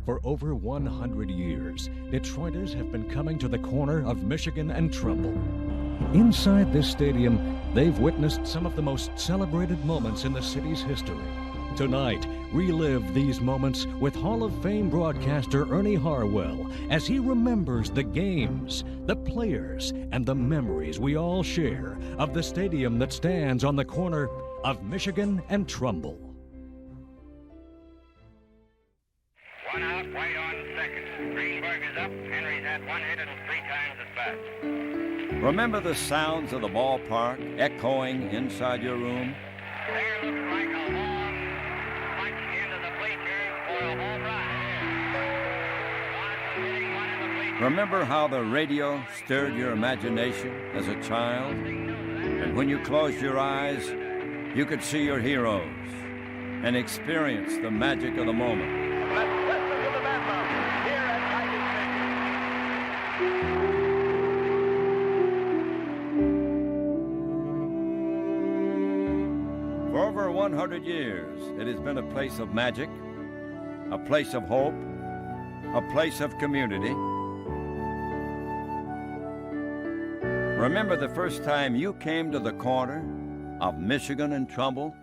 For over 100 years, Detroiters have been coming to the corner of Michigan and Trumbull. Inside this stadium, they've witnessed some of the most celebrated moments in the city's history. Tonight, relive these moments with Hall of Fame broadcaster Ernie Harwell as he remembers the games, the players, and the memories we all share of the stadium that stands on the corner of Michigan and Trumbull. One out, White on second. Greenberg is up. Henry's had one hit and 3 times as fast. Remember the sounds of the ballpark echoing inside your room? There looks like a long punch into the bleachers for a home run. Hitting one in the bleachers. Remember how the radio stirred your imagination as a child? And when you closed your eyes, you could see your heroes and experience the magic of the moment. For over 100 years, it has been a place of magic, a place of hope, a place of community. Remember the first time you came to the corner of Michigan and Trumbull?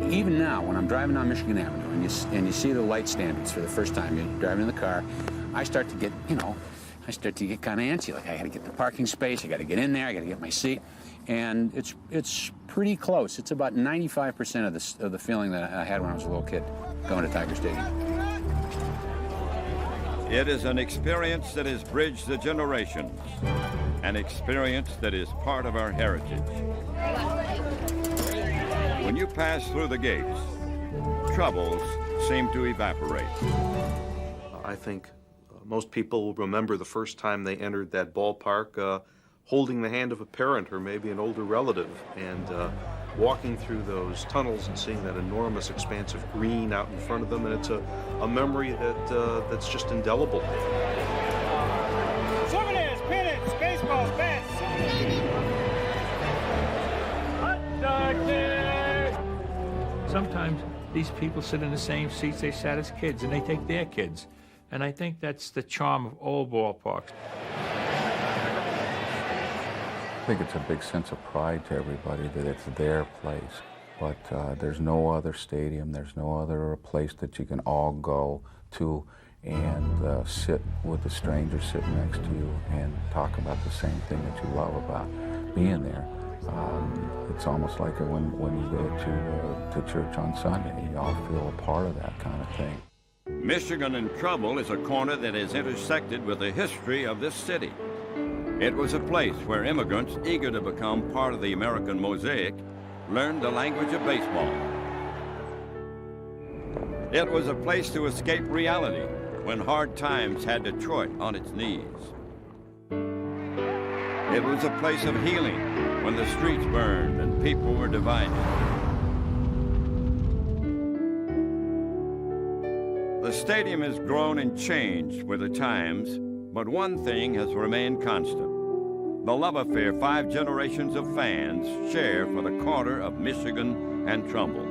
Even now, when I'm driving down Michigan Avenue and you see the light standards for the first time, you're driving in the car, I start to get kind of antsy. Like, I got to get the parking space, I got to get in there, I got to get my seat. And it's pretty close. It's about 95% of the feeling that I had when I was a little kid going to Tiger Stadium. It is an experience that has bridged the generations, an experience that is part of our heritage. When you pass through the gates, troubles seem to evaporate. I think most people will remember the first time they entered that ballpark holding the hand of a parent or maybe an older relative and walking through those tunnels and seeing that enormous expanse of green out in front of them, and it's a memory that's just indelible. Souvenirs, pennants, baseballs, bats. Hot dog day. Sometimes these people sit in the same seats they sat as kids, and they take their kids. And I think that's the charm of old ballparks. I think it's a big sense of pride to everybody that it's their place. But there's no other stadium, there's no other place that you can all go to and sit with a stranger sitting next to you and talk about the same thing that you love about being there. It's almost like when you go to church on Sunday, you all feel a part of that kind of thing. Michigan and Trumbull is a corner that has intersected with the history of this city. It was a place where immigrants eager to become part of the American mosaic learned the language of baseball. It was a place to escape reality when hard times had Detroit on its knees. It was a place of healing when the streets burned and people were divided. The stadium has grown and changed with the times, but one thing has remained constant: the love affair 5 generations of fans share for the corner of Michigan and Trumbull.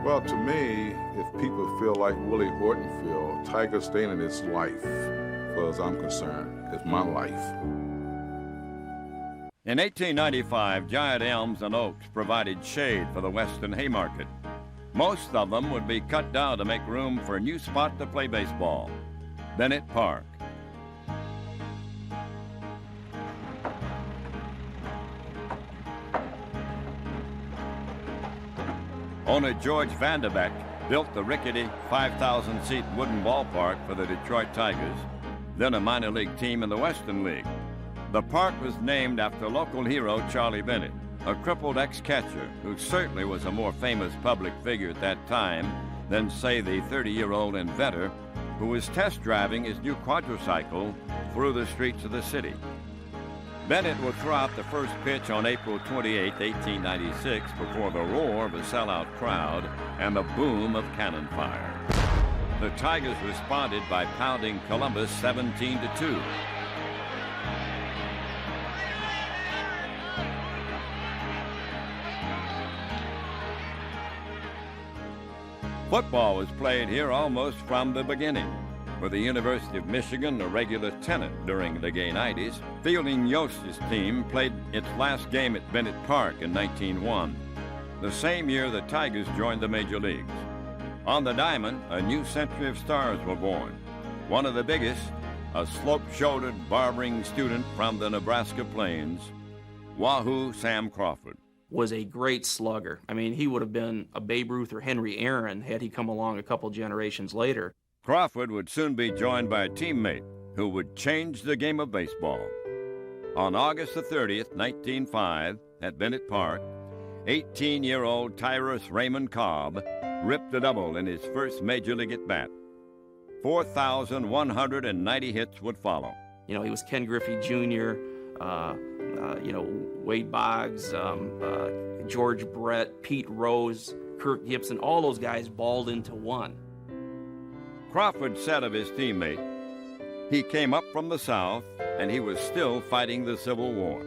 Well, to me, if people feel like Willie Horton feel, Tiger Stadium is life, as far as I'm concerned. It's my life. In 1895, giant elms and oaks provided shade for the Western Haymarket. Most of them would be cut down to make room for a new spot to play baseball, Bennett Park. Owner George Vanderbeck built the rickety 5,000-seat wooden ballpark for the Detroit Tigers, then a minor league team in the Western League. The park was named after local hero Charlie Bennett, a crippled ex-catcher who certainly was a more famous public figure at that time than, say, the 30-year-old inventor who was test driving his new quadricycle through the streets of the city. Bennett would throw out the first pitch on April 28, 1896, before the roar of a sellout crowd and the boom of cannon fire. The Tigers responded by pounding Columbus 17-2. Football was played here almost from the beginning. For the University of Michigan, a regular tenant during the gay 90s, Fielding Yost's team played its last game at Bennett Park in 1901. The same year, the Tigers joined the major leagues. On the diamond, a new century of stars were born. One of the biggest, a slope-shouldered, barbering student from the Nebraska plains, Wahoo Sam Crawford. Was a great slugger. I mean, he would have been a Babe Ruth or Henry Aaron had he come along a couple generations later. Crawford would soon be joined by a teammate who would change the game of baseball. On August the 30th, 1905, at Bennett Park, 18-year-old Tyrus Raymond Cobb ripped a double in his first major league at-bat. 4,190 hits would follow. You know, he was Ken Griffey Jr., Wade Boggs, George Brett, Pete Rose, Kirk Gibson, all those guys balled into one. Crawford said of his teammate, he came up from the South and he was still fighting the Civil War.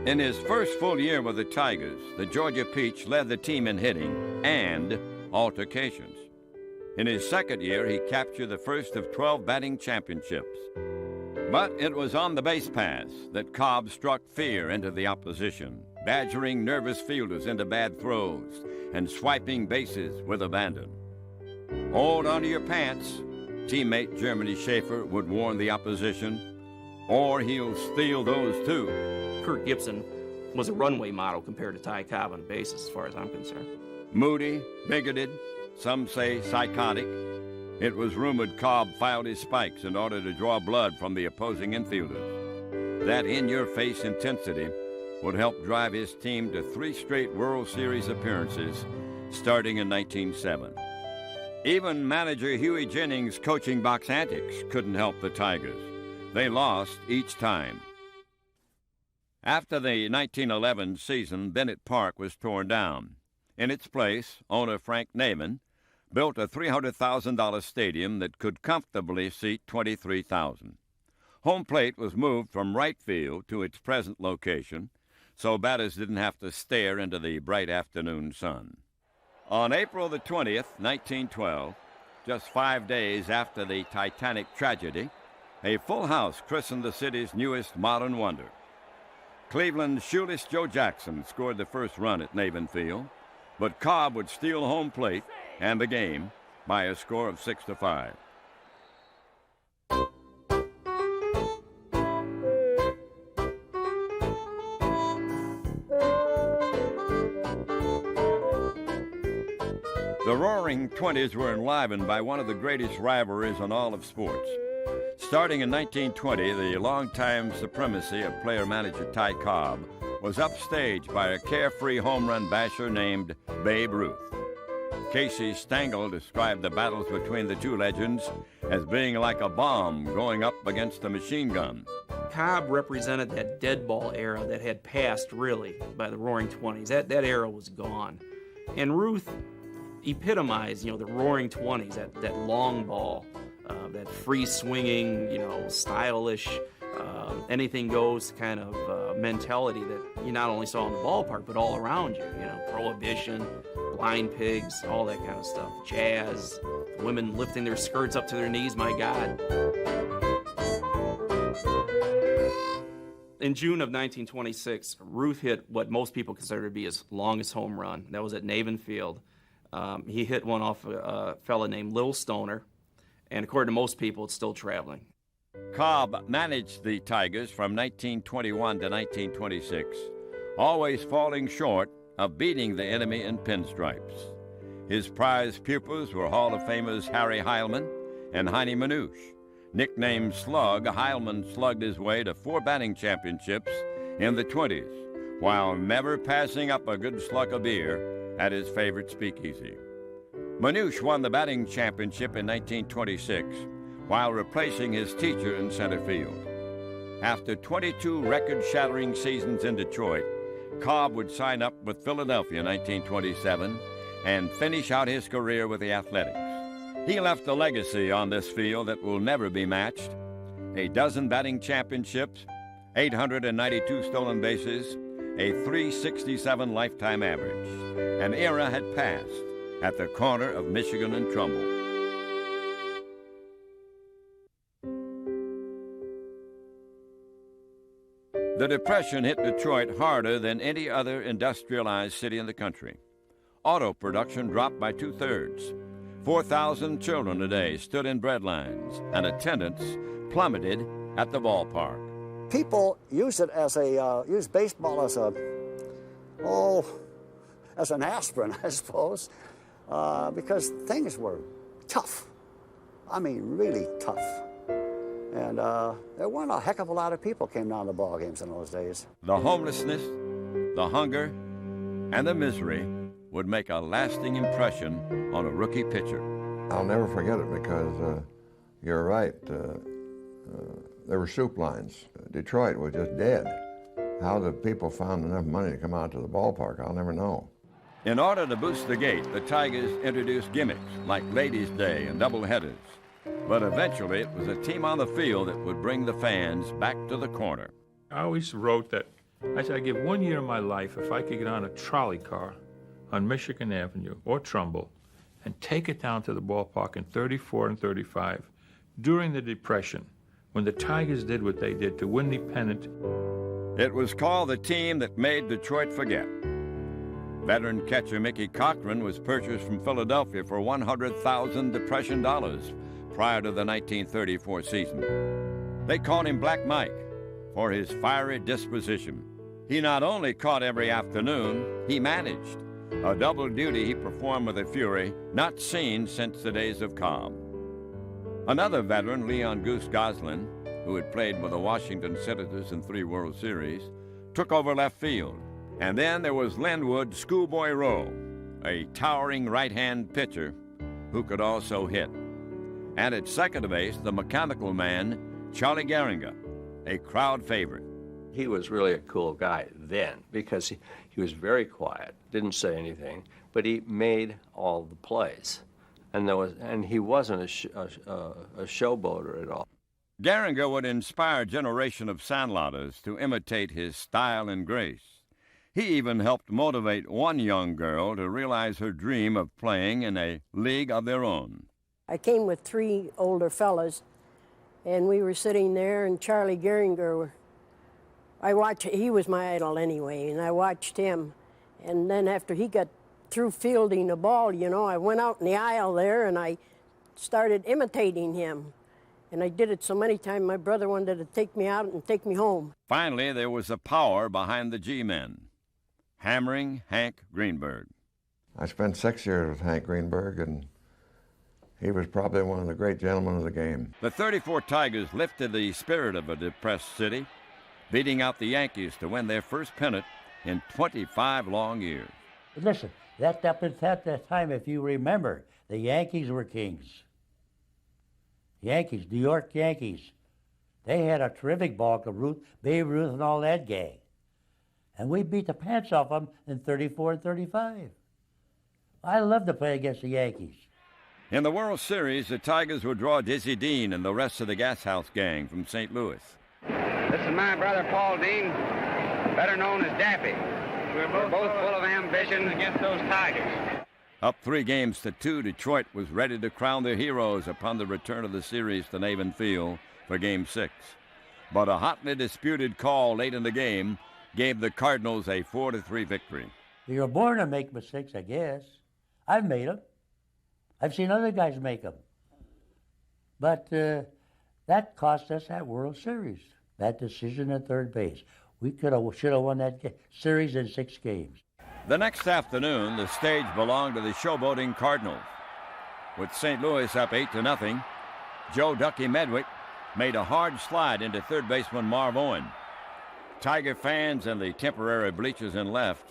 In his first full year with the Tigers, the Georgia Peach led the team in hitting and altercations. In his second year, he captured the first of 12 batting championships. But it was on the base paths that Cobb struck fear into the opposition, badgering nervous fielders into bad throws and swiping bases with abandon. Hold onto your pants, teammate Germany Schaefer would warn the opposition, or he'll steal those too. Kirk Gibson was a runway model compared to Ty Cobb on the bases, as far as I'm concerned. Moody, bigoted, some say psychotic. It was rumored Cobb filed his spikes in order to draw blood from the opposing infielders. That in-your-face intensity would help drive his team to 3 straight World Series appearances starting in 1907. Even manager Huey Jennings' coaching box antics couldn't help the Tigers. They lost each time. After the 1911 season, Bennett Park was torn down. In its place, owner Frank Naiman built a $300,000 stadium that could comfortably seat 23,000. Home plate was moved from right field to its present location, so batters didn't have to stare into the bright afternoon sun. On April the 20th, 1912, just 5 days after the Titanic tragedy, a full house christened the city's newest modern wonder. Cleveland's shoeless Joe Jackson scored the first run at Navin Field, but Cobb would steal home plate and the game by a score of 6-5. The Roaring Twenties were enlivened by one of the greatest rivalries in all of sports. Starting in 1920, the longtime supremacy of player-manager Ty Cobb was upstaged by a carefree home run basher named Babe Ruth. Casey Stengel described the battles between the two legends as being like a bomb going up against a machine gun. Cobb represented that dead ball era that had passed, really, by the Roaring Twenties. That era was gone. And Ruth epitomized, the Roaring Twenties, that long ball, that free swinging, stylish, anything goes kind of mentality that you not only saw in the ballpark, but all around you. Prohibition, blind pigs, all that kind of stuff. Jazz, women lifting their skirts up to their knees, my God. In June of 1926, Ruth hit what most people consider to be his longest home run. That was at Navin Field. He hit one off a fella named Lil Stoner, and according to most people, it's still traveling. Cobb managed the Tigers from 1921 to 1926, always falling short of beating the enemy in pinstripes. His prized pupils were Hall of Famers Harry Heilman and Heine Manouche. Nicknamed Slug, Heilman slugged his way to 4 batting championships in the 20s, while never passing up a good slug of beer at his favorite speakeasy. Manouche won the batting championship in 1926 while replacing his teacher in center field. After 22 record-shattering seasons in Detroit, Cobb would sign up with Philadelphia in 1927 and finish out his career with the Athletics. He left a legacy on this field that will never be matched. A dozen batting championships, 892 stolen bases, a .367 lifetime average. An era had passed at the corner of Michigan and Trumbull. The Depression hit Detroit harder than any other industrialized city in the country. Auto production dropped by 2/3. 4,000 children a day stood in bread lines, and attendance plummeted at the ballpark. People use it as use baseball as an aspirin, I suppose, because things were tough. I mean, really tough. And there weren't a heck of a lot of people came down to ball games in those days. The homelessness, the hunger, and the misery would make a lasting impression on a rookie pitcher. I'll never forget it because you're right. There were soup lines. Detroit was just dead. How the people found enough money to come out to the ballpark, I'll never know. In order to boost the gate, the Tigers introduced gimmicks like Ladies' Day and doubleheaders. But eventually, it was a team on the field that would bring the fans back to the corner. I always wrote that, I said, I'd give 1 year of my life if I could get on a trolley car on Michigan Avenue or Trumbull and take it down to the ballpark in 34 and 35 during the Depression, when the Tigers did what they did to win the pennant. It was called the team that made Detroit forget. Veteran catcher Mickey Cochran was purchased from Philadelphia for $100,000 Depression dollars prior to the 1934 season. They called him Black Mike for his fiery disposition. He not only caught every afternoon, he managed, a double duty he performed with a fury not seen since the days of Cobb. Another veteran, Leon Goose Goslin, who had played with the Washington Senators in 3 World Series, took over left field. And then there was Linwood Schoolboy Rowe, a towering right-hand pitcher who could also hit. And at second base, the mechanical man, Charlie Gehringer, a crowd favorite. He was really a cool guy then because he was very quiet, didn't say anything, but he made all the plays. And he wasn't a showboater at all. Gehringer would inspire a generation of sandlotters to imitate his style and grace. He even helped motivate one young girl to realize her dream of playing in a league of their own. I came with 3 older fellas, and we were sitting there, and Charlie Gehringer, he was my idol anyway, and I watched him. And then after he got through fielding the ball, you know, I went out in the aisle there, and I started imitating him. And I did it so many times, my brother wanted to take me out and take me home. Finally, there was a power behind the G-men, hammering Hank Greenberg. I spent 6 years with Hank Greenberg, and he was probably one of the great gentlemen of the game. The 34 Tigers lifted the spirit of a depressed city, beating out the Yankees to win their first pennant in 25 long years. Listen, that time, if you remember, the Yankees were kings. Yankees, New York Yankees. They had a terrific ball club, Babe Ruth and all that gang. And we beat the pants off them in 34 and 35. I love to play against the Yankees. In the World Series, the Tigers would draw Dizzy Dean and the rest of the Gas House gang from St. Louis. This is my brother Paul Dean, better known as Daffy. We're both full of ambition against those Tigers. Up 3-2, Detroit was ready to crown their heroes upon the return of the series to Navin Field for Game 6. But a hotly disputed call late in the game gave the Cardinals a 4-3 victory. You're born to make mistakes, I guess. I've made them. I've seen other guys make them. But that cost us that World Series, that decision at third base. We should have won that series in 6 games. The next afternoon, the stage belonged to the showboating Cardinals. With St. Louis up 8-0, Joe Ducky Medwick made a hard slide into third baseman Marv Owen. Tiger fans in the temporary bleachers in left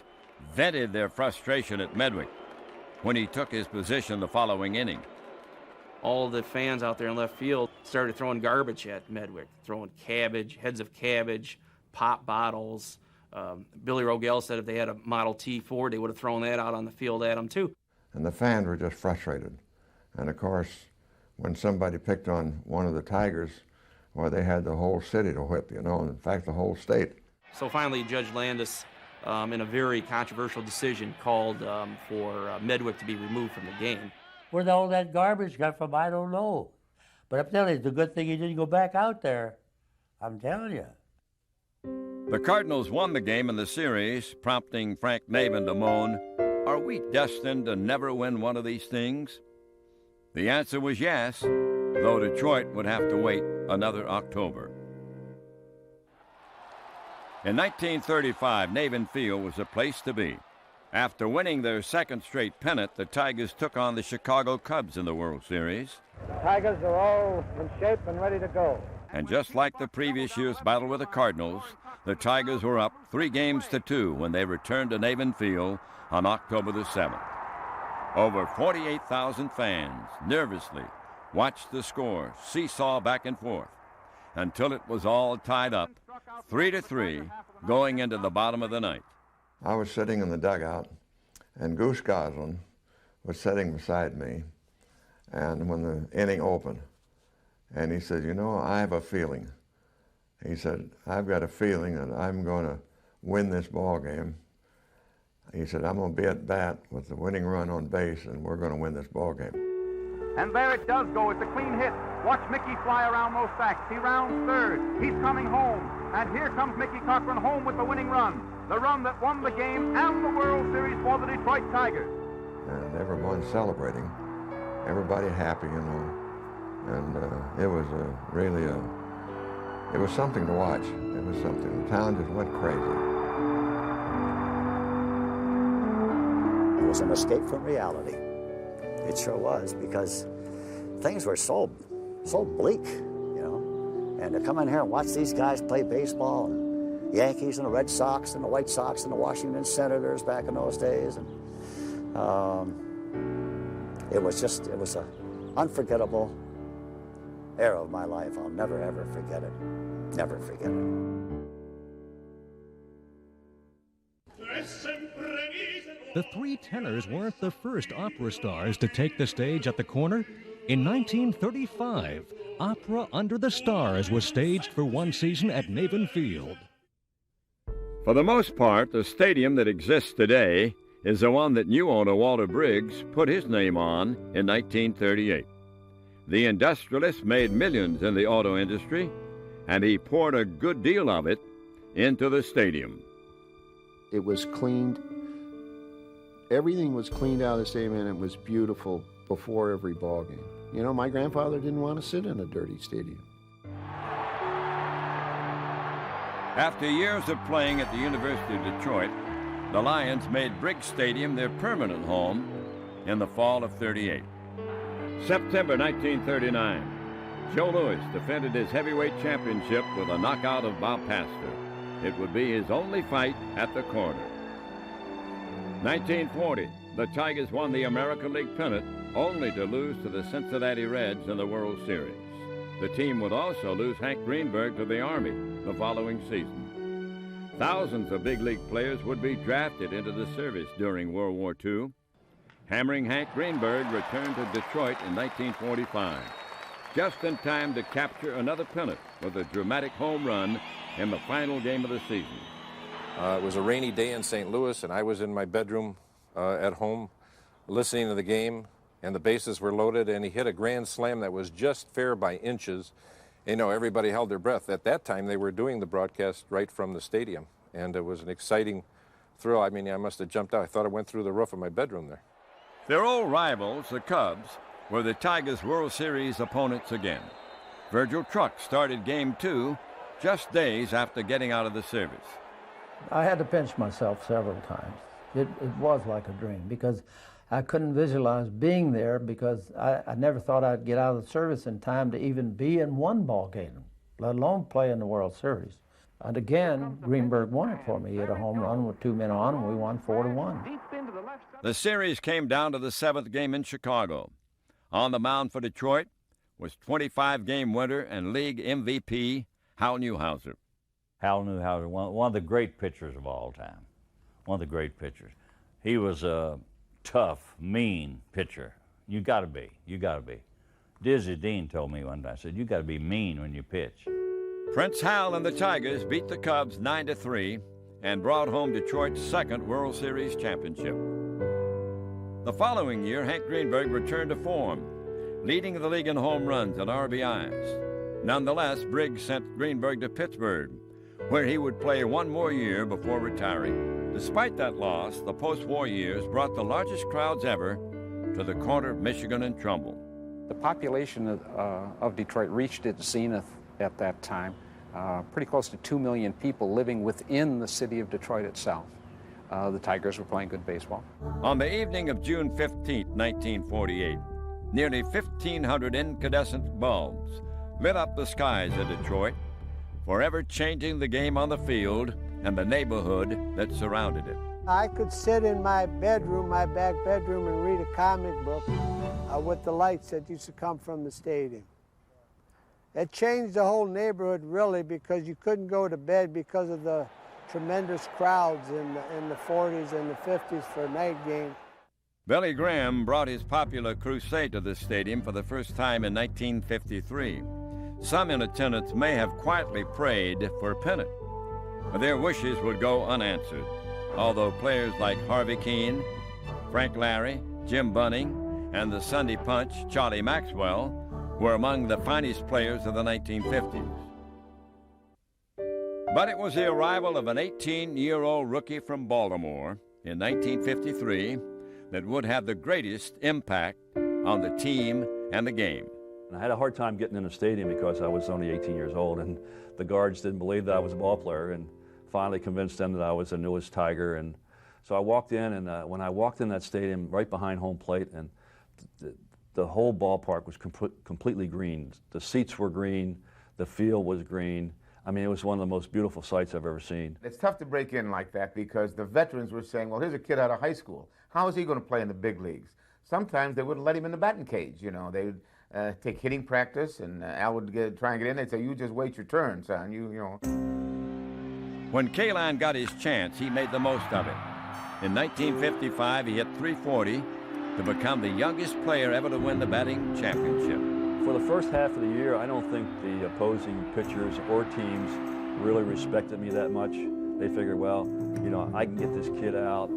vented their frustration at Medwick when he took his position the following inning. all the fans out there in left field started throwing garbage at Medwick, throwing cabbage, heads of cabbage, pop bottles. Billy Rogel said if they had a Model T Ford, they would have thrown that out on the field at them too. And the fans were just frustrated. And of course, when somebody picked on one of the Tigers, well, they had the whole city to whip, you know, and in fact, the whole state. So finally, Judge Landis, in a very controversial decision, called for Medwick to be removed from the game. Where'd all that garbage come from, I don't know. But I'm telling you, it's a good thing he didn't go back out there. I'm telling you. The Cardinals won the game in the series, prompting Frank Navin to moan, "Are we destined to never win one of these things?" The answer was yes, though Detroit would have to wait another October. In 1935, Navin Field was the place to be. After winning their second straight pennant, the Tigers took on the Chicago Cubs in the World Series. The Tigers are all in shape and ready to go. And just like the previous year's battle with the Cardinals, the Tigers were up 3-2 when they returned to Navin Field on October the 7th. Over 48,000 fans nervously watched the score seesaw back and forth until it was all tied up 3-3 going into the bottom of the ninth. I was sitting in the dugout, and Goose Goslin was sitting beside me, and when the inning opened, and he said, "You know, I have a feeling." He said, "I've got a feeling that I'm going to win this ball game." He said, "I'm going to be at bat with the winning run on base, and we're going to win this ball game." And there it does go. It's a clean hit. Watch Mickey fly around those sacks. He rounds third. He's coming home. And here comes Mickey Cochran home with the winning run. The run that won the game and the World Series for the Detroit Tigers. And everyone celebrating. Everybody happy, you know. And it was it was something to watch. It was something. The town just went crazy. It was an escape from reality. It sure was, because things were so bleak, you know. And to come in here and watch these guys play baseball, and the Yankees and the Red Sox and the White Sox and the Washington Senators back in those days, and it was an unforgettable era of my life. I'll never ever forget it. Never forget it. The Three Tenors weren't the first opera stars to take the stage at the corner. In 1935, Opera Under the Stars was staged for one season at Navin Field. For the most part, the stadium that exists today is the one that new owner Walter Briggs put his name on in 1938. The industrialist made millions in the auto industry, and he poured a good deal of it into the stadium. It was cleaned. Everything was cleaned out of the stadium, and it was beautiful before every ball game. You know, my grandfather didn't want to sit in a dirty stadium. After years of playing at the University of Detroit, the Lions made Briggs Stadium their permanent home in the fall of '38. September 1939, Joe Louis defended his heavyweight championship with a knockout of Bob Pastor. It would be his only fight at the corner. 1940, the Tigers won the American League pennant, only to lose to the Cincinnati Reds in the World Series. The team would also lose Hank Greenberg to the Army the following season. Thousands of big league players would be drafted into the service during World War II. Hammering Hank Greenberg returned to Detroit in 1945, just in time to capture another pennant with a dramatic home run in the final game of the season. It was a rainy day in St. Louis, and I was in my bedroom at home listening to the game, and the bases were loaded, and he hit a grand slam that was just fair by inches. You know, everybody held their breath. At that time, they were doing the broadcast right from the stadium, and it was an exciting thrill. I mean, I must have jumped out. I thought it went through the roof of my bedroom there. Their old rivals, the Cubs, were the Tigers' World Series opponents again. Virgil Truck started Game 2 just days after getting out of the service. I had to pinch myself several times. It was like a dream, because I couldn't visualize being there, because I never thought I'd get out of the service in time to even be in one ball game, let alone play in the World Series. And again, Greenberg won it for me. He hit a home run with 2 men on, and we won 4-1. The series came down to the 7th game in Chicago. On the mound for Detroit was 25-game winner and league MVP Hal Newhouser. Hal Newhouser, one of the great pitchers of all time. One of the great pitchers. He was a tough, mean pitcher. You got to be. Dizzy Dean told me one time, I said, you got to be mean when you pitch. Prince Hal and the Tigers beat the Cubs 9-3 and brought home Detroit's second World Series championship. The following year, Hank Greenberg returned to form, leading the league in home runs and RBIs. Nonetheless, Briggs sent Greenberg to Pittsburgh, where he would play one more year before retiring. Despite that loss, the post-war years brought the largest crowds ever to the corner of Michigan and Trumbull. The population of Detroit reached its zenith at that time. Pretty close to 2 million people living within the city of Detroit itself. The Tigers were playing good baseball. On the evening of June 15, 1948, nearly 1,500 incandescent bulbs lit up the skies of Detroit, forever changing the game on the field and the neighborhood that surrounded it. I could sit in my bedroom, my back bedroom, and read a comic book with the lights that used to come from the stadium. It changed the whole neighborhood, really, because you couldn't go to bed because of the tremendous crowds in the 40s and the 50s for a night game. Billy Graham brought his popular crusade to the stadium for the first time in 1953. Some in attendance may have quietly prayed for a pennant, but their wishes would go unanswered, although players like Harvey Keene, Frank Larry, Jim Bunning, and the Sunday Punch, Charlie Maxwell, were among the finest players of the 1950s. But it was the arrival of an 18-year-old rookie from Baltimore in 1953 that would have the greatest impact on the team and the game. I had a hard time getting in the stadium because I was only 18 years old, and the guards didn't believe that I was a ball player, and finally convinced them that I was the newest Tiger. And so I walked in, and when I walked in that stadium right behind home plate, and the whole ballpark was completely green. The seats were green, the field was green. I mean, it was one of the most beautiful sights I've ever seen. It's tough to break in like that because the veterans were saying, well, here's a kid out of high school. How is he going to play in the big leagues? Sometimes they wouldn't let him in the batting cage, you know. They would take hitting practice, and Al would try and get in. They'd say, you just wait your turn, son, you know. When Kaline got his chance, he made the most of it. In 1955, he hit .340 to become the youngest player ever to win the batting championship. For the first half of the year, I don't think the opposing pitchers or teams really respected me that much. They figured, well, you know, I can get this kid out.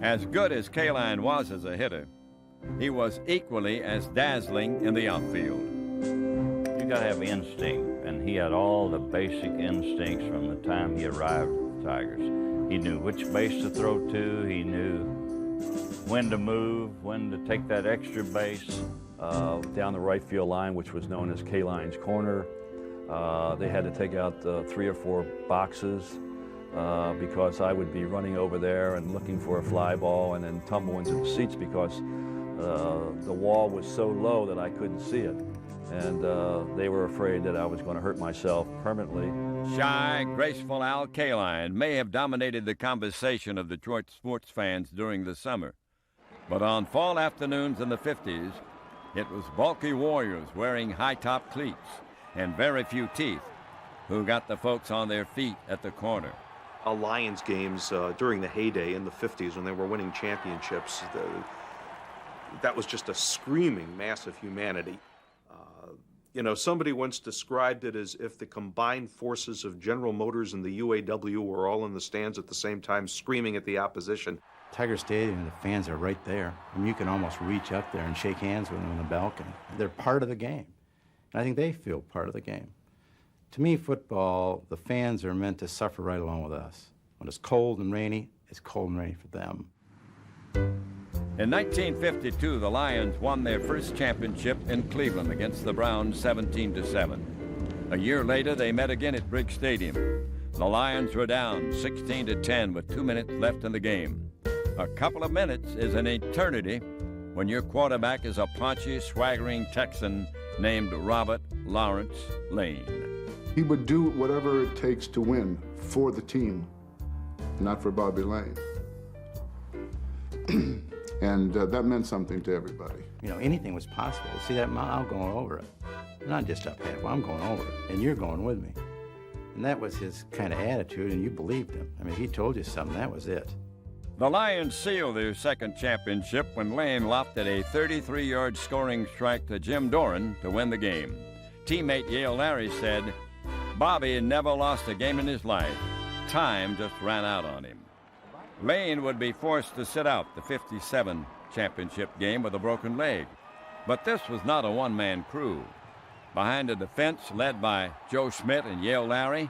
As good as Kaline was as a hitter, he was equally as dazzling in the outfield. You got to have instinct, and he had all the basic instincts from the time he arrived at the Tigers. He knew which base to throw to, he knew when to move, when to take that extra base. Down the right field line, which was known as Kaline's corner. They had to take out 3 or 4 boxes because I would be running over there and looking for a fly ball and then tumble into the seats because the wall was so low that I couldn't see it. And they were afraid that I was going to hurt myself permanently. Shy, graceful Al Kaline may have dominated the conversation of Detroit sports fans during the summer. But on fall afternoons in the 50s, it was bulky warriors wearing high-top cleats and very few teeth who got the folks on their feet at the corner. Lions games during the heyday in the 50s when they were winning championships, that was just a screaming mass of humanity. You know, somebody once described it as if the combined forces of General Motors and the UAW were all in the stands at the same time screaming at the opposition. Tiger Stadium, the fans are right there. I mean, you can almost reach up there and shake hands with them on the balcony. They're part of the game. And I think they feel part of the game. To me, football, the fans are meant to suffer right along with us. When it's cold and rainy, it's cold and rainy for them. In 1952, the Lions won their first championship in Cleveland against the Browns 17-7. A year later, they met again at Briggs Stadium. The Lions were down 16-10 with 2 minutes left in the game. A couple of minutes is an eternity when your quarterback is a paunchy, swaggering Texan named Robert Lawrence Lane. He would do whatever it takes to win for the team, not for Bobby Lane. And that meant something to everybody. You know, anything was possible. See that mile? I'm going over it. Not just up halfway, I'm going over it, and you're going with me. And that was his kind of attitude, and you believed him. I mean, if he told you something, that was it. The Lions sealed their second championship when Lane lofted a 33-yard scoring strike to Jim Doran to win the game. Teammate Yale Larry said, "Bobby never lost a game in his life. Time just ran out on him." Lane would be forced to sit out the '57 championship game with a broken leg. But this was not a one-man crew. Behind a defense led by Joe Schmidt and Yale Larry,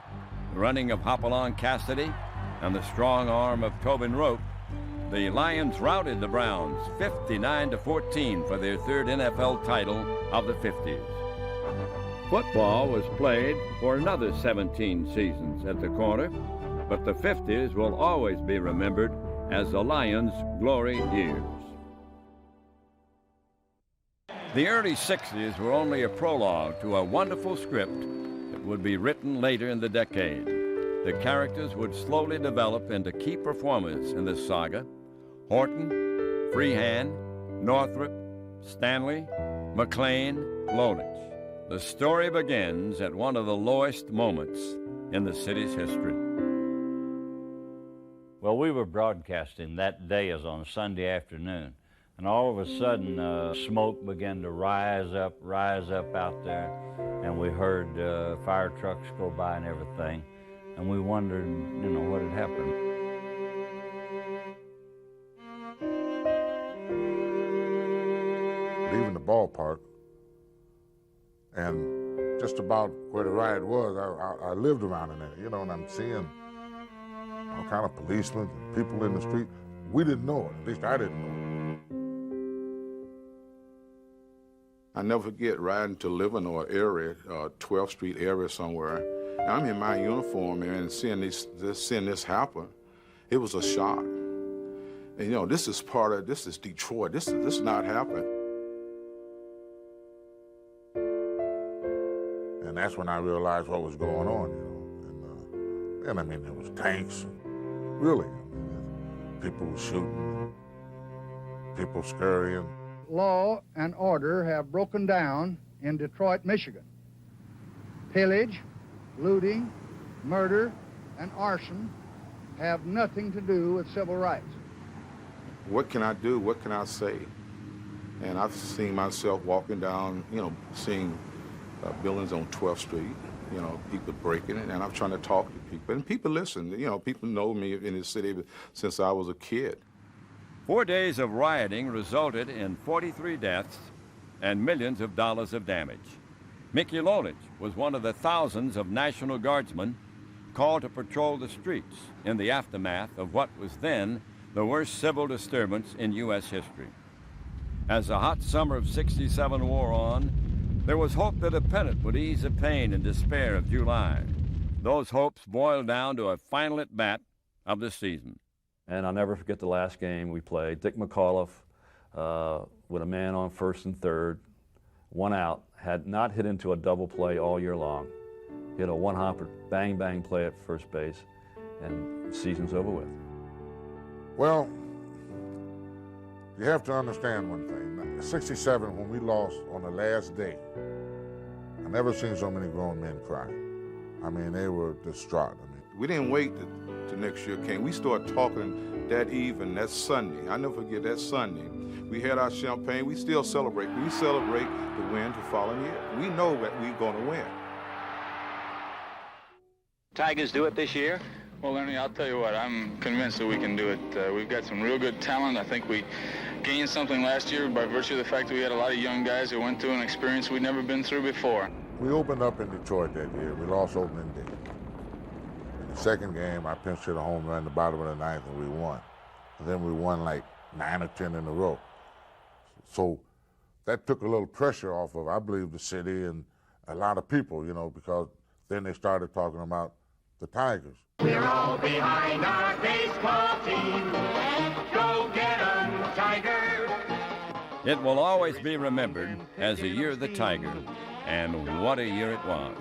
the running of Hopalong Cassidy, and the strong arm of Tobin Rote, the Lions routed the Browns 59-14 for their third NFL title of the 50s. Football was played for another 17 seasons at the corner, but the 50s will always be remembered as the Lions' glory years. The early 60s were only a prologue to a wonderful script that would be written later in the decade. The characters would slowly develop into key performers in this saga: Horton, Freehand, Northrup, Stanley, McLean, Lolich. The story begins at one of the lowest moments in the city's history. Well, we were broadcasting that day as on Sunday afternoon, and all of a sudden smoke began to rise up out there, and we heard fire trucks go by and everything, and we wondered, you know, what had happened. Leaving the ballpark, and just about where the riot was, I lived around in there, you know, and I'm seeing all kind of policemen, people in the street. We didn't know it, at least I didn't know it. I never forget riding to Livernois area, 12th Street area somewhere. And I'm in my uniform and seeing this happen. It was a shock. And you know, this is Detroit. This is not happening. And that's when I realized what was going on, you know. And I mean, there was tanks, really. People were shooting, people scurrying. Law and order have broken down in Detroit, Michigan. Pillage, looting, murder, and arson have nothing to do with civil rights. What can I do? What can I say? And I've seen myself walking down, you know, seeing buildings on 12th Street, you know, people breaking it, and I'm trying to talk to people. And people listen. You know, people know me in this city since I was a kid. 4 days of rioting resulted in 43 deaths and millions of dollars of damage. Mickey Lolich was one of the thousands of National Guardsmen called to patrol the streets in the aftermath of what was then the worst civil disturbance in U.S. history. As the hot summer of '67 wore on, there was hope that a pennant would ease the pain and despair of July. Those hopes boiled down to a final at-bat of the season. And I'll never forget the last game we played. Dick McAuliffe, with a man on first and third, one out, had not hit into a double play all year long. Hit a one-hopper, bang-bang play at first base, and the season's over with. Well, you have to understand one thing. '67, when we lost on the last day, I never seen so many grown men cry. I mean, they were distraught. I mean, we didn't wait till next year came. We started talking that evening, that Sunday. I never forget that Sunday. We had our champagne. We still celebrate. We celebrate the win the following year. We know that we're going to win. Tigers do it this year? Well, Ernie, I'll tell you what, I'm convinced that we can do it. We've got some real good talent. I think we gained something last year by virtue of the fact that we had a lot of young guys who went through an experience we'd never been through before. We opened up in Detroit that year. We lost opening day. In the second game, I pinched hit a home run in the bottom of the ninth, and we won. And then we won like 9 or 10 in a row. So that took a little pressure off of, I believe, the city and a lot of people, you know, because then they started talking about the Tigers. We're all behind our baseball team. Go get 'em, Tigers. It will always be remembered as the year of the Tiger, and what a year it was.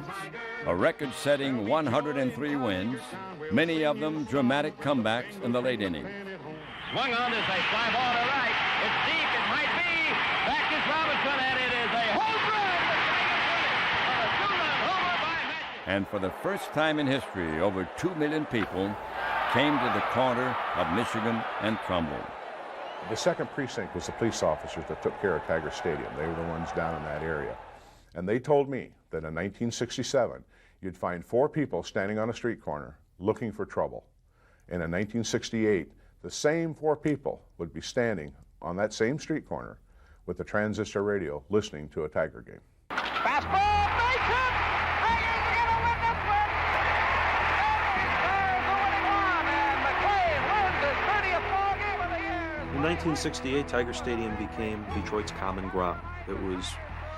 A record-setting 103 wins, many of them dramatic comebacks in the late innings. Swung on as a fly ball to right. And for the first time in history, over 2 million people came to the corner of Michigan and Trumbull. The 2nd Precinct was the police officers that took care of Tiger Stadium. They were the ones down in that area. And they told me that in 1967, you'd find 4 people standing on a street corner looking for trouble. And in 1968, the same 4 people would be standing on that same street corner with the transistor radio listening to a Tiger game. Fastball, base hit! Tigers gonna win this one! Scores the winning run, and McClain wins his 30th ball game of the year! In 1968, Tiger Stadium became Detroit's common ground. It was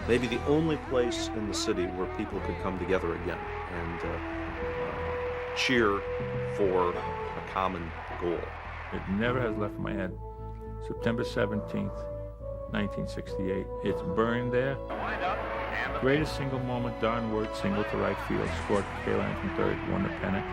maybe the only place in the city where people could come together again and cheer for a common goal. It never has left my head. September 17th, 1968. It's burned there. Greatest single moment, Don Wirt single to right field, scored K-Line from third, won the pennant.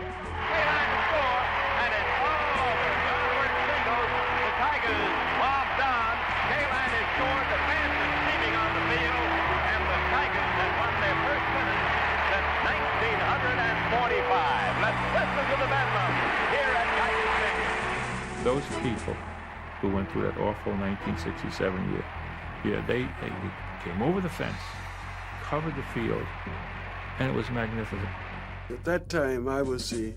Those people who went through that awful 1967 year, they came over the fence, covered the field, and it was magnificent. At that time, I was the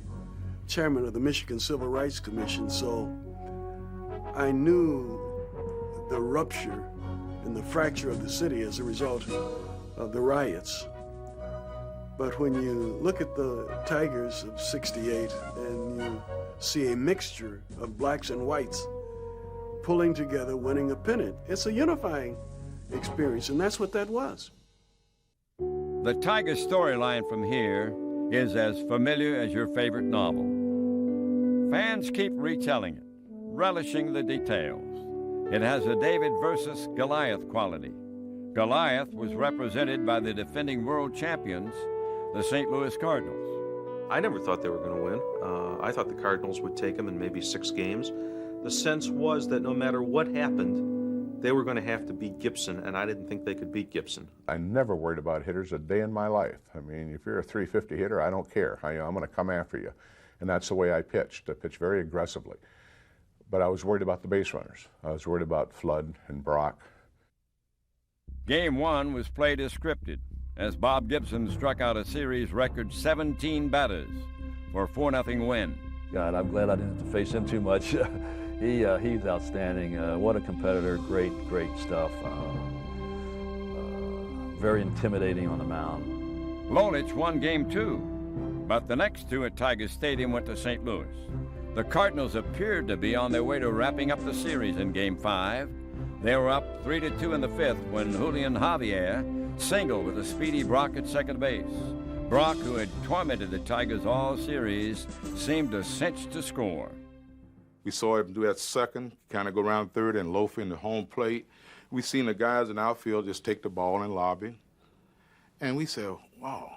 chairman of the Michigan Civil Rights Commission, so I knew the rupture and the fracture of the city as a result of the riots. But when you look at the Tigers of '68 and you see a mixture of blacks and whites pulling together, winning a pennant, it's a unifying experience, and that's what that was. The Tiger storyline from here is as familiar as your favorite novel. Fans keep retelling it, relishing the details. It has a David versus Goliath quality. Goliath was represented by the defending world champions, the St. Louis Cardinals. I never thought they were going to win. I thought the Cardinals would take them in maybe 6 games. The sense was that no matter what happened, they were going to have to beat Gibson, and I didn't think they could beat Gibson. I never worried about hitters a day in my life. I mean, if you're a .350 hitter, I don't care. I'm going to come after you. And that's the way I pitched. I pitched very aggressively. But I was worried about the base runners. I was worried about Flood and Brock. Game 1 was played as scripted, as Bob Gibson struck out a series record 17 batters for a 4-0 win. God, I'm glad I didn't have to face him too much. He's outstanding. What a competitor. Great stuff. Very intimidating on the mound. Lolich won Game 2, but the next 2 at Tiger Stadium went to St. Louis. The Cardinals appeared to be on their way to wrapping up the series in Game 5. They were up 3-2 in the 5th when Julian Javier singled with a speedy Brock at second base. Brock, who had tormented the Tigers all series, seemed to cinch to score. We saw him do that second, kind of go around third and loaf in the home plate. We seen the guys in the outfield just take the ball and lobby. And we said, wow.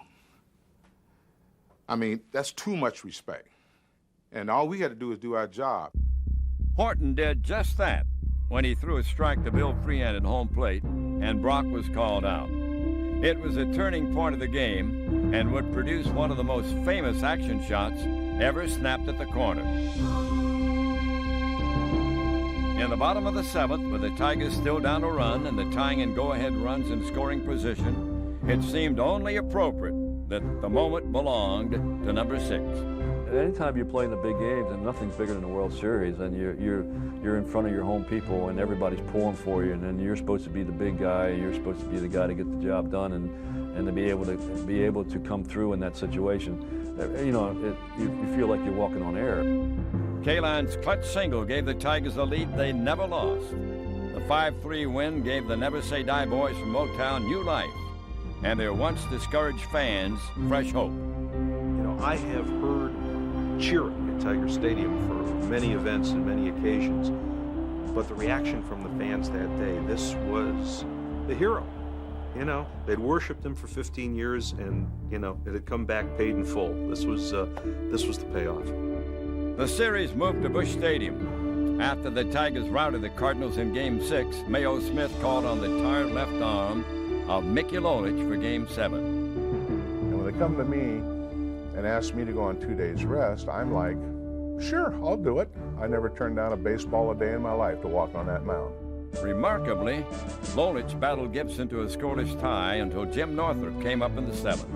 I mean, that's too much respect. And all we had to do is do our job. Horton did just that when he threw a strike to Bill Freehan at home plate, and Brock was called out. It was a turning point of the game and would produce one of the most famous action shots ever snapped at the corner. In the bottom of the 7th, with the Tigers still down a run and the tying and go-ahead runs in scoring position, it seemed only appropriate that the moment belonged to number 6. Anytime you're playing the big games, and nothing's bigger than the World Series, and you're in front of your home people, and everybody's pulling for you, and then you're supposed to be the big guy, and you're supposed to be the guy to get the job done, and to be able to come through in that situation, you feel like you're walking on air. Kaline's clutch single gave the Tigers a lead they never lost. The 5-3 win gave the Never Say Die boys from Motown new life, and their once discouraged fans fresh hope. I have heard cheering at Tiger Stadium for many events and many occasions, but the reaction from the fans that day, this was the hero. They'd worshipped him for 15 years, and it had come back paid in full. This was the payoff. The series moved to Busch Stadium. After the Tigers routed the Cardinals in Game 6, Mayo Smith called on the tired left arm of Mickey Lolich for Game 7. And when they come to me, and asked me to go on 2 days rest, I'm like, sure, I'll do it. I never turned down a baseball a day in my life to walk on that mound. Remarkably, Lolich battled Gibson to a scoreless tie until Jim Northrup came up in the seventh.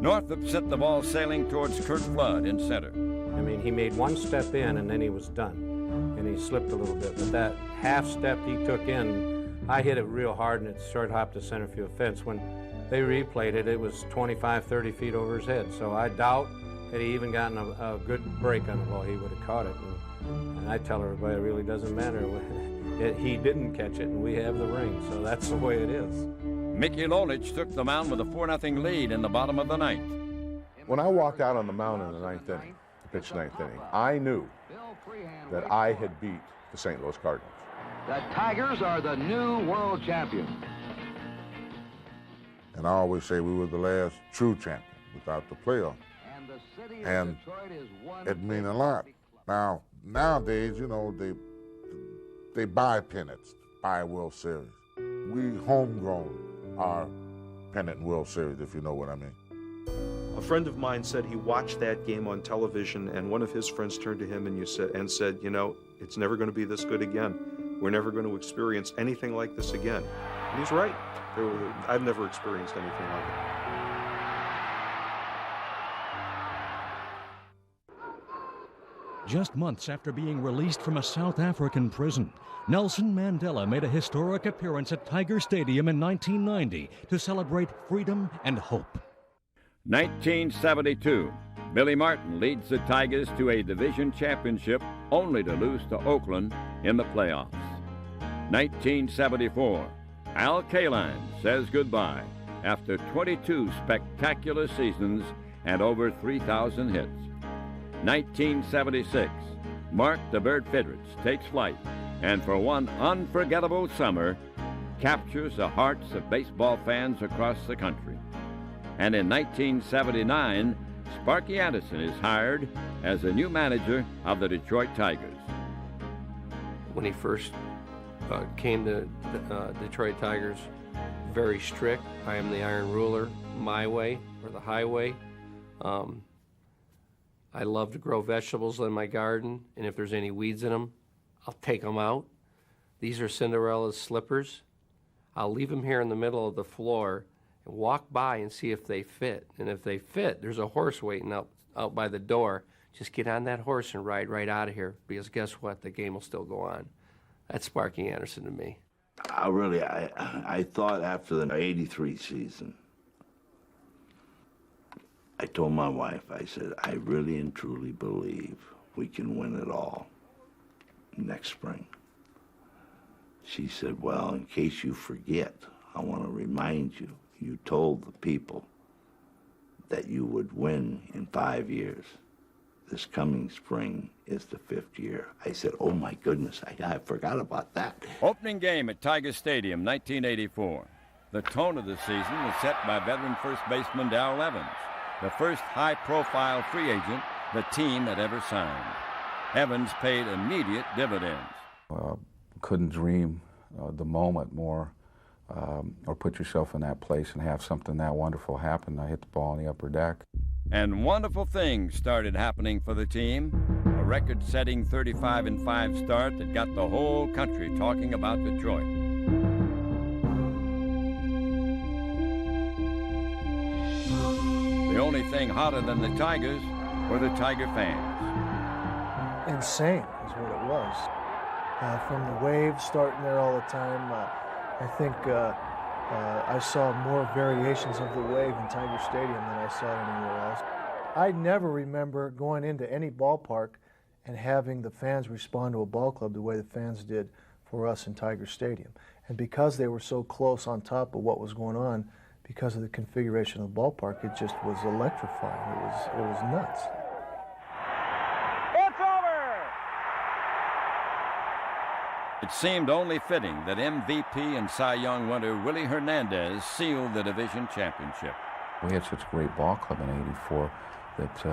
Northrup sent the ball sailing towards Kurt Flood in center. I mean, he made one step in and then he was done. And he slipped a little bit. But that half step he took in, I hit it real hard and it short hopped the center field fence. When they replayed it, it was 25, 30 feet over his head. So I doubt that he even gotten a good break on the ball. He would have caught it. And I tell everybody it really doesn't matter. He didn't catch it, and we have the ring, so that's the way it is. Mickey Lolich took the mound with a 4-0 lead in the bottom of the ninth. When I walked out on the mound in the ninth inning, the pitch ninth inning, I knew that I had beat the St. Louis Cardinals. The Tigers are the new world champions. And I always say we were the last true champion without the playoff. And it means a lot. Now, nowadays, you know, they buy pennants, buy World Series. We homegrown our pennant and World Series, if you know what I mean. A friend of mine said he watched that game on television, and one of his friends turned to him and said, you know, it's never going to be this good again. We're never going to experience anything like this again. And he's right. I've never experienced anything like it. Just months after being released from a South African prison, Nelson Mandela made a historic appearance at Tiger Stadium in 1990 to celebrate freedom and hope. 1972, Billy Martin leads the Tigers to a division championship only to lose to Oakland in the playoffs. 1974, Al Kaline says goodbye after 22 spectacular seasons and over 3,000 hits. 1976, Mark the Bird Fidrich takes flight and for one unforgettable summer captures the hearts of baseball fans across the country. And in 1979, Sparky Anderson is hired as the new manager of the Detroit Tigers. When he first came to Detroit Tigers, very strict. I am the iron ruler, my way or the highway. I love to grow vegetables in my garden, and if there's any weeds in them, I'll take them out. These are Cinderella's slippers. I'll leave them here in the middle of the floor and walk by and see if they fit. And if they fit, there's a horse waiting out by the door. Just get on that horse and ride right out of here, because guess what? The game will still go on. That's Sparky Anderson to me. I thought after the 83 season, I told my wife, I said, I really and truly believe we can win it all next spring. She said, well, in case you forget, I want to remind you, you told the people that you would win in 5 years. This coming spring is the 5th year. I said, oh my goodness, I forgot about that. Opening game at Tiger Stadium, 1984. The tone of the season was set by veteran first baseman Darrell Evans, the first high-profile free agent the team had ever signed. Evans paid immediate dividends. Couldn't dream the moment more, or put yourself in that place and have something that wonderful happen. I hit the ball on the upper deck. And wonderful things started happening for the team. A record-setting 35-5 start that got the whole country talking about Detroit. The only thing hotter than the Tigers were the Tiger fans. Insane is what it was. From the wave starting there all the time, I think I saw more variations of the wave in Tiger Stadium than I saw anywhere else. I never remember going into any ballpark and having the fans respond to a ball club the way the fans did for us in Tiger Stadium. And because they were so close on top of what was going on, because of the configuration of the ballpark, it just was electrifying. It was nuts. It's over! It seemed only fitting that MVP and Cy Young winner Willie Hernandez sealed the division championship. We had such a great ball club in '84 that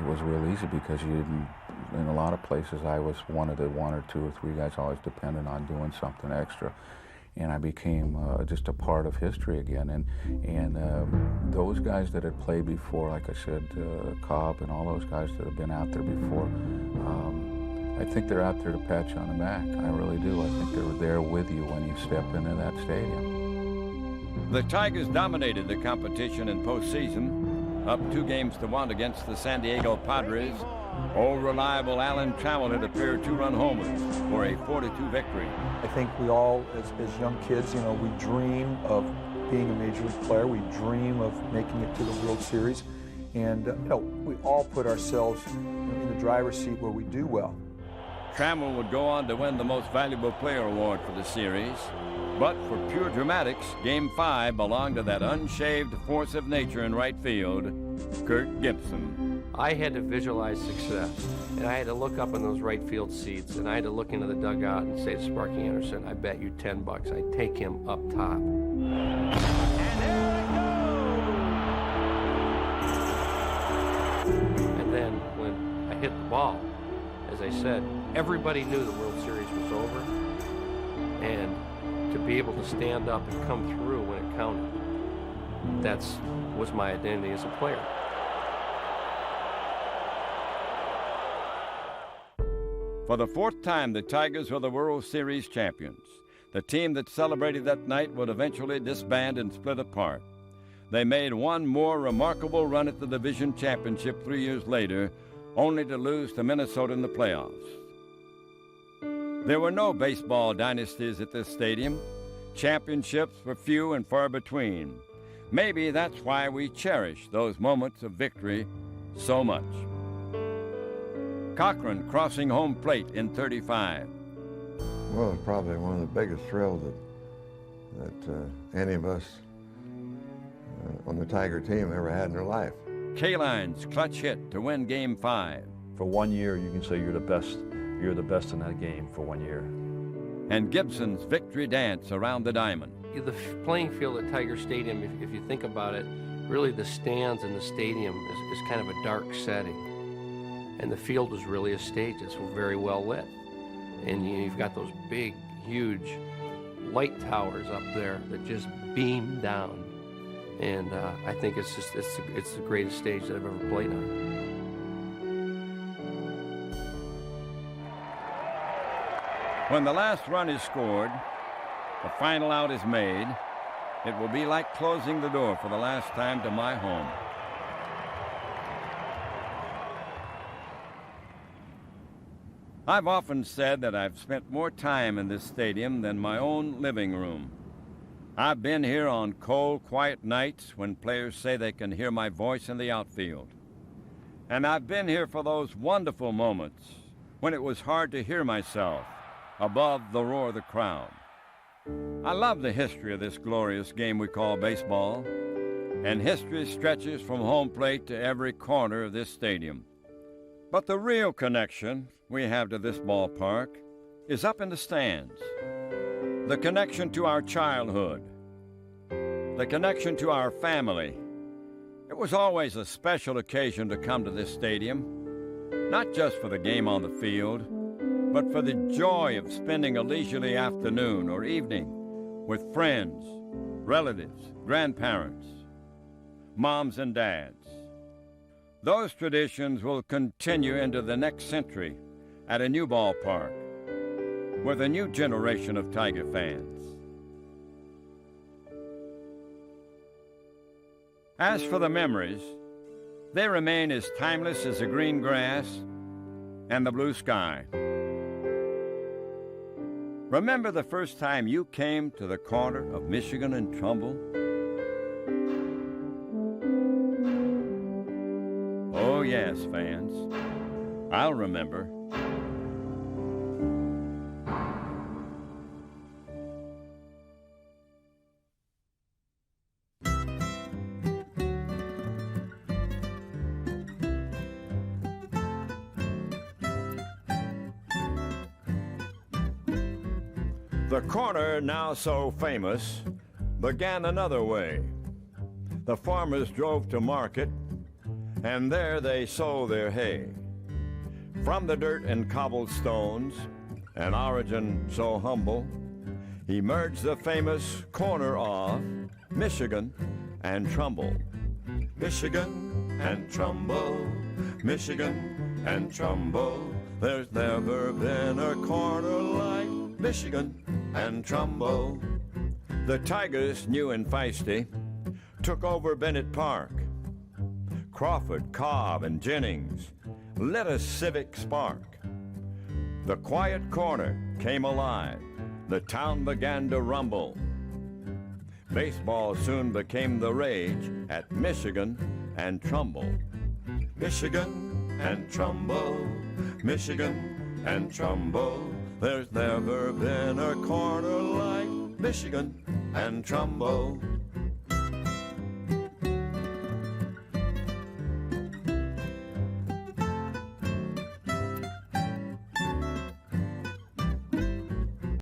it was real easy, because you didn't, in a lot of places I was one of the 1 or 2 or 3 guys always dependent on doing something extra. and I became just a part of history again. And those guys that had played before, like I said, Cobb and all those guys that have been out there before, I think they're out there to pat you on the back. I really do. I think they're there with you when you step into that stadium. The Tigers dominated the competition in postseason, up 2-1 against the San Diego Padres. Old reliable Alan Trammell had a pair of 2-run homers for a 4-2 victory. I think we all, as young kids, you know, we dream of being a major league player. We dream of making it to the World Series. And, you know, we all put ourselves in the driver's seat where we do well. Trammell would go on to win the Most Valuable Player award for the series. But for pure dramatics, Game 5 belonged to that unshaved force of nature in right field, Kirk Gibson. I had to visualize success, and I had to look up in those right field seats, and I had to look into the dugout and say to Sparky Anderson, I bet you $10 I'd take him up top. And then when I hit the ball, as I said, everybody knew the World Series was over, and to be able to stand up and come through when it counted, was my identity as a player. For the 4th time, the Tigers were the World Series champions. The team that celebrated that night would eventually disband and split apart. They made one more remarkable run at the division championship 3 years later, only to lose to Minnesota in the playoffs. There were no baseball dynasties at this stadium. Championships were few and far between. Maybe that's why we cherish those moments of victory so much. Cochran crossing home plate in 35. Well, it's probably one of the biggest thrills that any of us on the Tiger team ever had in their life. Kaline's clutch hit to win Game 5. For 1 year, you can say you're the best. You're the best in that game for 1 year. And Gibson's victory dance around the diamond. The playing field at Tiger Stadium, if you think about it, really the stands in the stadium is kind of a dark setting. And the field was really a stage. It's very well lit. And you've got those big, huge light towers up there that just beam down. And I think it's the greatest stage that I've ever played on. When the last run is scored, the final out is made, it will be like closing the door for the last time to my home. I've often said that I've spent more time in this stadium than my own living room. I've been here on cold, quiet nights when players say they can hear my voice in the outfield. And I've been here for those wonderful moments when it was hard to hear myself above the roar of the crowd. I love the history of this glorious game we call baseball, and history stretches from home plate to every corner of this stadium. But the real connection we have to this ballpark is up in the stands. The connection to our childhood, the connection to our family. It was always a special occasion to come to this stadium, not just for the game on the field, but for the joy of spending a leisurely afternoon or evening with friends, relatives, grandparents, moms and dads. Those traditions will continue into the next century at a new ballpark with a new generation of Tiger fans. As for the memories, they remain as timeless as the green grass and the blue sky. Remember the first time you came to the corner of Michigan and Trumbull? Oh yes, fans, I'll remember. The corner, now so famous, began another way. The farmers drove to market, and there they sold their hay. From the dirt and cobblestones, an origin so humble, emerged the famous corner of Michigan and Trumbull. Michigan and Trumbull, Michigan and Trumbull. There's never been a corner like Michigan and Trumbull. The Tigers, new and feisty, took over Bennett Park. Crawford, Cobb, and Jennings lit a civic spark. The quiet corner came alive. The town began to rumble. Baseball soon became the rage at Michigan and Trumbull. Michigan and Trumbull, Michigan and Trumbull. There's never been a corner like Michigan and Trumbull.